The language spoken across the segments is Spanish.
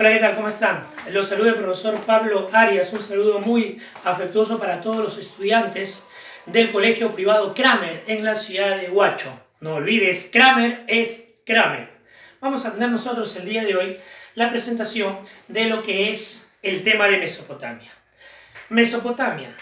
Hola, ¿qué tal? ¿Cómo están? Los saluda el profesor Pablo Arias, un saludo muy afectuoso para todos los estudiantes del colegio privado Kramer en la ciudad de Huacho. No olvides, Kramer es Kramer. Vamos a tener nosotros el día de hoy la presentación de lo que es el tema de Mesopotamia. Mesopotamia,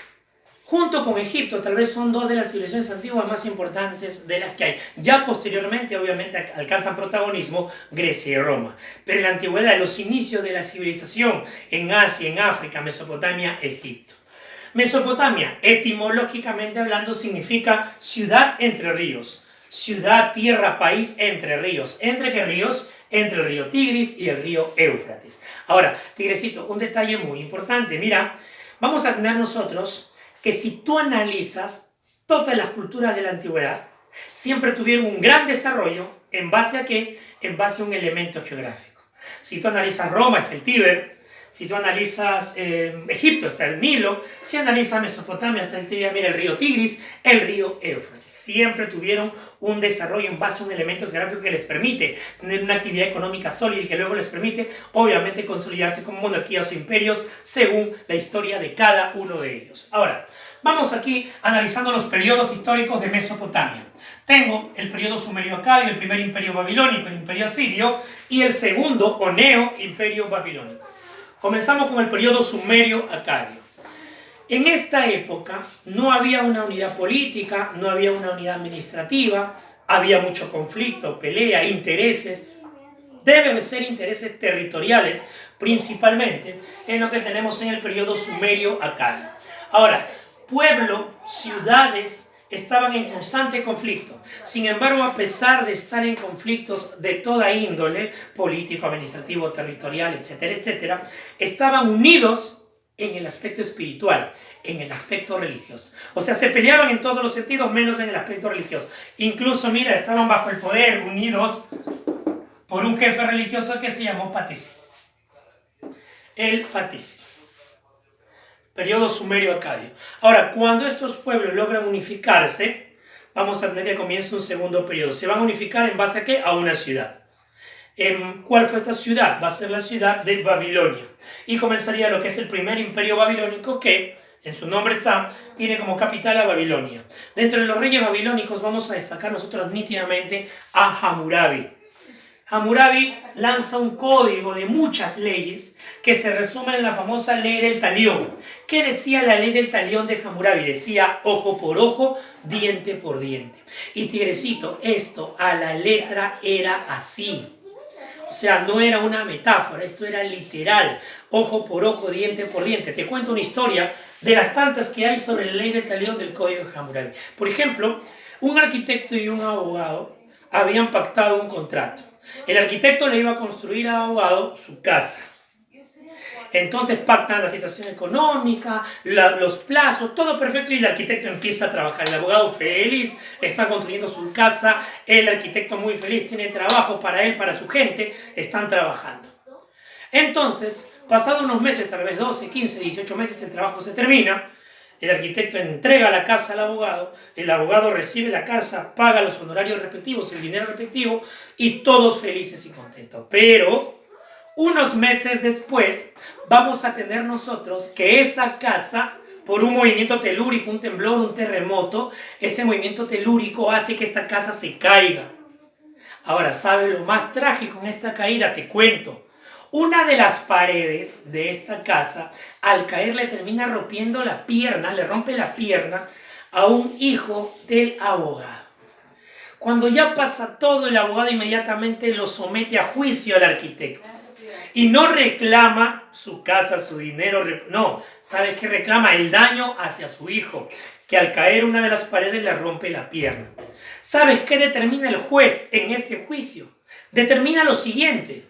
junto con Egipto, tal vez son dos de las civilizaciones antiguas más importantes de las que hay. Ya posteriormente, obviamente, alcanzan protagonismo Grecia y Roma. Pero en la antigüedad, los inicios de la civilización en Asia, en África, Mesopotamia, Egipto. Mesopotamia, etimológicamente hablando, significa ciudad entre ríos. Ciudad, tierra, país entre ríos. ¿Entre qué ríos? Entre el río Tigris y el río Éufrates. Ahora, Tigrecito, un detalle muy importante. Mira, vamos a tener nosotros que si tú analizas todas las culturas de la antigüedad, siempre tuvieron un gran desarrollo. ¿En base a qué? En base a un elemento geográfico. Si tú analizas Roma, está el Tíber. Si tú analizas Egipto, está el Nilo. Si analizas Mesopotamia, está el río Tigris, el río Éufrates. Siempre tuvieron un desarrollo en base a un elemento geográfico que les permite tener una actividad económica sólida y que luego les permite, obviamente, consolidarse como monarquías o imperios según la historia de cada uno de ellos. Ahora, vamos aquí analizando los periodos históricos de Mesopotamia. Tengo el periodo sumerio-acadio, el primer imperio babilónico, el imperio asirio, y el segundo o neo-imperio babilónico. Comenzamos con el periodo sumerio-acadio. En esta época no había una unidad política, no había una unidad administrativa, había mucho conflicto, pelea, intereses. Deben ser intereses territoriales, principalmente en lo que tenemos en el periodo sumerio-acadio. Ahora, pueblo, ciudades, estaban en constante conflicto. Sin embargo, a pesar de estar en conflictos de toda índole, político, administrativo, territorial, etcétera, etcétera, estaban unidos en el aspecto espiritual, en el aspecto religioso. O sea, se peleaban en todos los sentidos, menos en el aspecto religioso. Incluso, mira, estaban bajo el poder, unidos por un jefe religioso que se llamó Patesi. El Patesi. Periodo sumerio-acadio. Ahora, cuando estos pueblos logran unificarse, vamos a tener que comienza un segundo periodo. Se van a unificar en base a ¿qué? A una ciudad. ¿Cuál fue esta ciudad? Va a ser la ciudad de Babilonia. Y comenzaría lo que es el primer imperio babilónico que, en su nombre está, tiene como capital a Babilonia. Dentro de los reyes babilónicos vamos a destacar nosotros nítidamente a Hammurabi. Hammurabi lanza un código de muchas leyes que se resumen en la famosa ley del talión. ¿Qué decía la ley del talión de Hammurabi? Decía ojo por ojo, diente por diente. Y Tigrecito, esto a la letra era así. O sea, no era una metáfora, esto era literal. Ojo por ojo, diente por diente. Te cuento una historia de las tantas que hay sobre la ley del talión del código de Hammurabi. Por ejemplo, un arquitecto y un abogado habían pactado un contrato. El arquitecto le iba a construir al abogado su casa. Entonces pactan la situación económica, los plazos, todo perfecto, y el arquitecto empieza a trabajar. El abogado feliz, está construyendo su casa, el arquitecto muy feliz, tiene trabajo para él, para su gente, están trabajando. Entonces, pasados unos meses, tal vez 12, 15, 18 meses, el trabajo se termina. El arquitecto entrega la casa al abogado, el abogado recibe la casa, paga los honorarios respectivos, el dinero respectivo, y todos felices y contentos. Pero unos meses después vamos a tener nosotros que esa casa, por un movimiento telúrico, un temblor, un terremoto, ese movimiento telúrico hace que esta casa se caiga. Ahora, ¿sabes lo más trágico en esta caída? Te cuento. Una de las paredes de esta casa, al caer, le termina rompiendo la pierna, le rompe la pierna a un hijo del abogado. Cuando ya pasa todo, el abogado inmediatamente lo somete a juicio al arquitecto. Y no reclama su casa, su dinero, no. ¿Sabes qué reclama? El daño hacia su hijo, que al caer una de las paredes le rompe la pierna. ¿Sabes qué determina el juez en ese juicio? Determinó lo siguiente,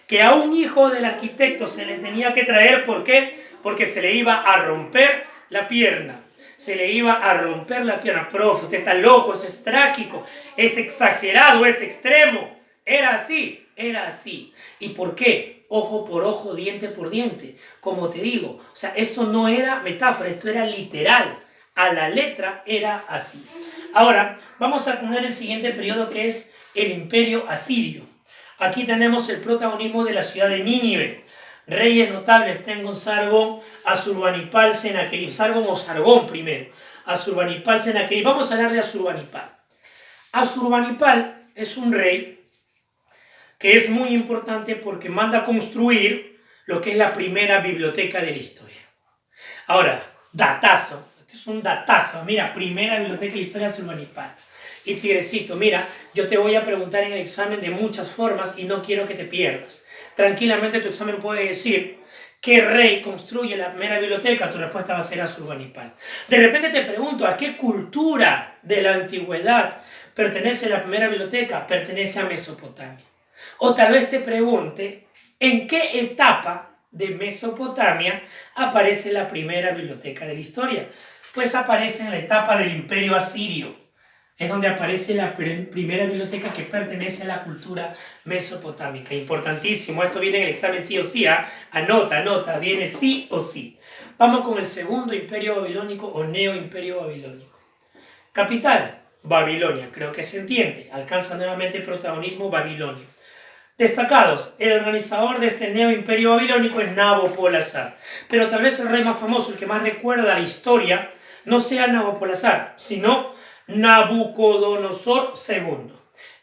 que a un hijo del arquitecto se le tenía que traer, ¿por qué? Porque se le iba a romper la pierna. Profe, usted está loco, eso es trágico, es exagerado, es extremo. Era así. ¿Y por qué? Ojo por ojo, diente por diente. Como te digo, o sea, esto no era metáfora, esto era literal. A la letra era así. Ahora, vamos a tener el siguiente periodo que es el imperio asirio. Aquí tenemos el protagonismo de la ciudad de Nínive. Reyes notables, tengo Sargón, Asurbanipal, Senaquerib. Sargón o Sargón primero. Asurbanipal, Senaquerib. Vamos a hablar de Asurbanipal. Asurbanipal es un rey que es muy importante porque manda a construir lo que es la primera biblioteca de la historia. Ahora, datazo. Este es un datazo. Mira, primera biblioteca de la historia de Asurbanipal. Y Tigrecito, mira, yo te voy a preguntar en el examen de muchas formas y no quiero que te pierdas. Tranquilamente tu examen puede decir ¿qué rey construye la primera biblioteca? Tu respuesta va a ser Asurbanipal. De repente te pregunto, ¿a qué cultura de la antigüedad pertenece la primera biblioteca? Pertenece a Mesopotamia. O tal vez te pregunte, ¿en qué etapa de Mesopotamia aparece la primera biblioteca de la historia? Pues aparece en la etapa del Imperio Asirio. Es donde aparece la primera biblioteca que pertenece a la cultura mesopotámica. Importantísimo, esto viene en el examen sí o sí, ¿eh? Anota, viene sí o sí. Vamos con el segundo imperio babilónico o neo-imperio babilónico. Capital, Babilonia, creo que se entiende. Alcanza nuevamente el protagonismo Babilonia. Destacados, el organizador de este neo-imperio babilónico es Nabopolassar. Pero tal vez el rey más famoso, el que más recuerda la historia, no sea Nabopolassar, sino Nabucodonosor II.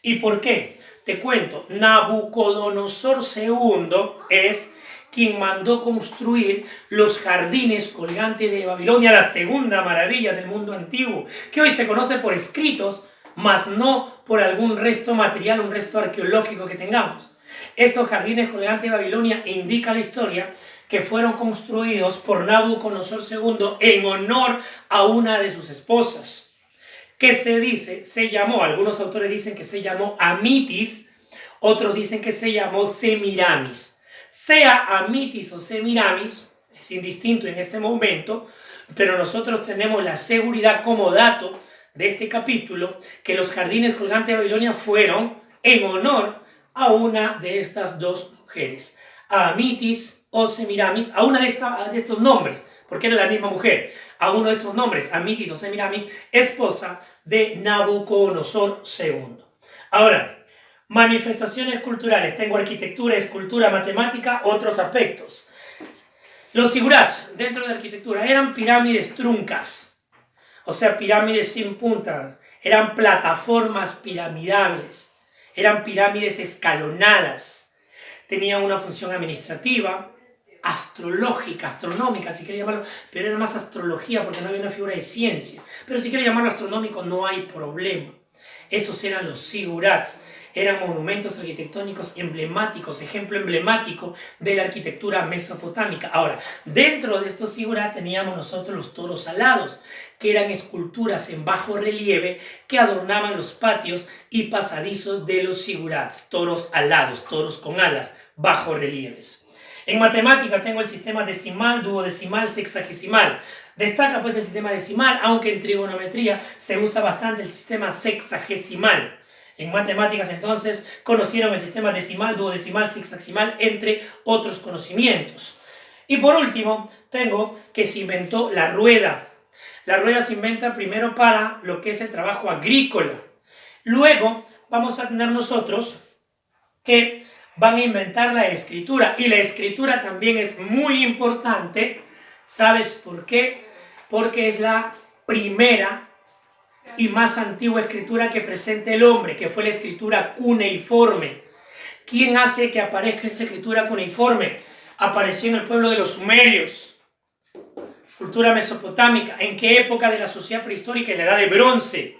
¿Y por qué? Te cuento, Nabucodonosor II es quien mandó construir los jardines colgantes de Babilonia, la segunda maravilla del mundo antiguo, que hoy se conoce por escritos, mas no por algún resto material, un resto arqueológico que tengamos. Estos jardines colgantes de Babilonia indica la historia que fueron construidos por Nabucodonosor II en honor a una de sus esposas. ¿Qué se dice? Se llamó, algunos autores dicen que se llamó Amitis, otros dicen que se llamó Semiramis. Sea Amitis o Semiramis, es indistinto en este momento, pero nosotros tenemos la seguridad como dato de este capítulo que los jardines colgantes de Babilonia fueron en honor a una de estas dos mujeres, a Amitis o Semiramis, a una de estos nombres, porque era la misma mujer, a uno de estos nombres, Amitis o Semiramis, esposa de Nabucodonosor II. Ahora, manifestaciones culturales. Tengo arquitectura, escultura, matemática, otros aspectos. Los zigurats dentro de la arquitectura eran pirámides truncas, o sea, pirámides sin puntas, eran plataformas piramidables, eran pirámides escalonadas, tenían una función administrativa, astrológica, astronómica, si quiere llamarlo, pero era más astrología porque no había una figura de ciencia. Pero si quiere llamarlo astronómico, no hay problema. Esos eran los zigurats, eran monumentos arquitectónicos emblemáticos, ejemplo emblemático de la arquitectura mesopotámica. Ahora, dentro de estos zigurats teníamos nosotros los toros alados, que eran esculturas en bajo relieve que adornaban los patios y pasadizos de los zigurats, toros alados, toros con alas, bajo relieves. En matemática tengo el sistema decimal, duodecimal, sexagesimal. Destaca pues el sistema decimal, aunque en trigonometría se usa bastante el sistema sexagesimal. En matemáticas entonces conocieron el sistema decimal, duodecimal, sexagesimal, entre otros conocimientos. Y por último tengo que se inventó la rueda. La rueda se inventa primero para lo que es el trabajo agrícola. Luego vamos a tener nosotros que van a inventar la escritura, y la escritura también es muy importante. ¿Sabes por qué? Porque es la primera y más antigua escritura que presenta el hombre, que fue la escritura cuneiforme. ¿Quién hace que aparezca esta escritura cuneiforme? Apareció en el pueblo de los sumerios, cultura mesopotámica. ¿En qué época de la sociedad prehistórica? En la edad de bronce.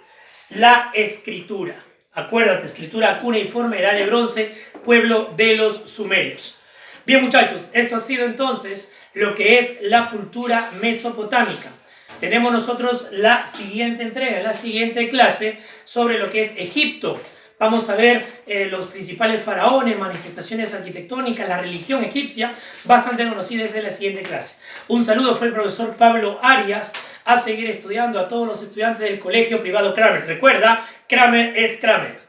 La escritura, acuérdate, escritura cuneiforme, edad de bronce, pueblo de los sumerios. Bien, muchachos, esto ha sido entonces lo que es la cultura mesopotámica. Tenemos nosotros la siguiente entrega, la siguiente clase sobre lo que es Egipto. Vamos a ver los principales faraones, manifestaciones arquitectónicas, la religión egipcia, bastante conocida desde la siguiente clase. Un saludo, fue el profesor Pablo Arias, a seguir estudiando a todos los estudiantes del Colegio Privado Kramer. Recuerda, Kramer es Kramer.